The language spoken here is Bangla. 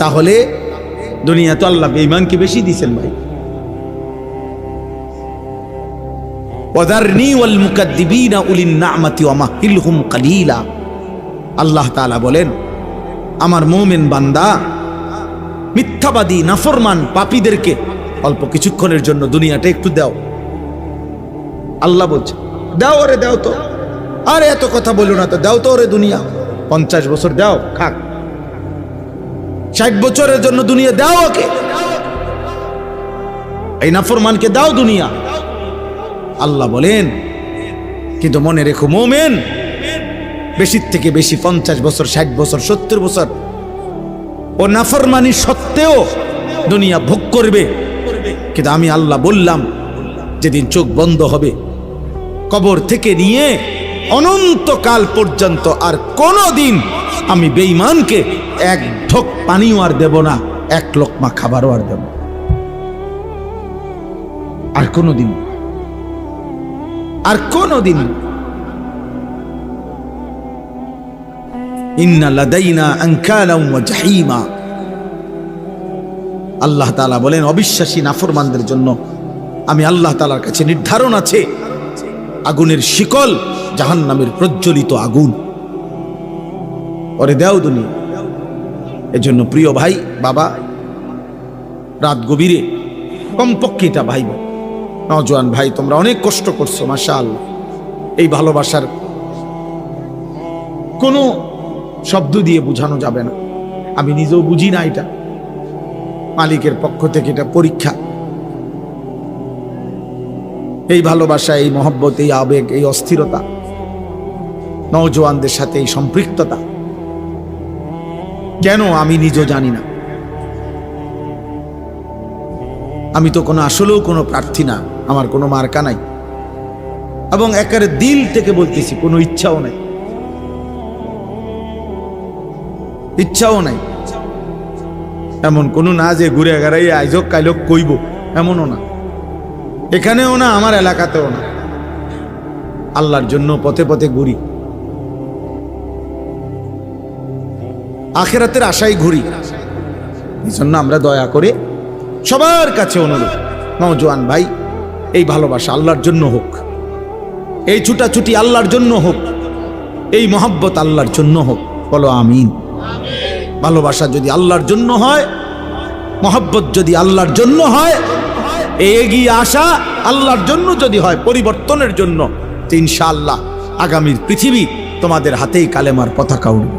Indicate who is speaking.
Speaker 1: তাহলে দুনিয়া তো আল্লাহ বেঈমানকে বেশি দিয়েছেন ভাই। ওয়াদারনি ওয়াল মুকাদ্দিবিনা উলিন নি'মাতি ওয়া মাহিলহুম কালিলা। আল্লাহ তাআলা বলেন, আমার মুমিন বান্দা মিথ্যাবাদী নাফরমান পাপীদেরকে অল্প কিছুক্ষণের জন্য দুনিয়াটা একটু দাও। আল্লাহ বলছে দাও, ওরে দাও তো, আরে এত কথা বলো না তো, দাও তো ওরে দুনিয়া। 50 বছর দাও, খাক। 60 বছরের জন্য দুনিয়া দাও ওকে, এই নাফরমানকে দাও দুনিয়া। আল্লাহ বলেন কিন্তু মনে রেখো মুমিন বেশির থেকে বেশি 50 বছর, 60 বছর, 70 বছর ও নাফরমানি সত্ত্বেও দুনিয়া ভোগ করবে। কিন্তু আমি আল্লাহ বললাম যেদিন চোখ বন্ধ হবে কবর থেকে নিয়ে অনন্তকাল পর্যন্ত আর কোনোদিন আমি বেঈমানকে এক ঢোক পানিও আর দেব না, এক লোকমা খাবারও আর দেব আর কোনোদিন, আর কোনোদিন। ইন্না লাদাইনা আনকালাম ওয়া জাহিমা। আল্লাহ তাআলা বলেন অবিশ্বাসী নাফরমানদের জন্য আমি আল্লাহ তাআলার কাছে নির্ধারণ আছে আগুনের শিকল, জাহান্নামের প্রজ্বলিত আগুন। ওরে দাও দুনিয়া। এজন্য প্রিয় ভাই, বাবা, রাত গভীরে কমপক্ষে এটা ভাই, নওজোয়ান ভাই, তোমরা অনেক কষ্ট করছো মাশাআল্লাহ। এই ভালোবাসার কোনো শব্দ দিয়ে বোঝানো যাবে না, আমি নিজেও বুঝি না। এটা মালিকের পক্ষ থেকে এটা পরীক্ষা। এই ভালোবাসা, এই মহব্বত, এই আবেগ, এই অস্থিরতা, নওজোয়ানদের সাথে এই সম্পৃক্ততা কেন আমি নিজেও জানি না। আমি তো কোনো আসলেও কোনো প্রার্থী না, আমার কোনো মার্কা নাই, এবং একেবারে দিল থেকে বলতেছি কোনো ইচ্ছাও নাই, ইচ্ছাও নাই। এমন কোনো না যে ঘুরে গেড়াই আইজক কাইলক কইব, এমনও না, এখানেও না, আমার এলাকাতেও না। আল্লাহর জন্য পথে পথে ঘুরি, আখিরাতের আশায় ঘুরি। এই জন্য আমরা দয়া করে সবার কাছে অনুরোধ, নওজোয়ান ভাই, এই ভালোবাসা আল্লাহর জন্য হোক, এই ছুটাছুটি আল্লাহর জন্য হোক, এই মহব্বত আল্লাহর জন্য হোক। বলো আমিন। ভালোবাসা যদি আল্লাহর জন্য হয়, মহব্বত যদি আল্লাহর জন্য হয়, এগিয়ে আসা আল্লাহর জন্য যদি হয়, পরিবর্তনের জন্য, ইনশাআল্লাহ আগামীর পৃথিবী তোমাদের হাতেই কালেমার পতাকা উঠবে।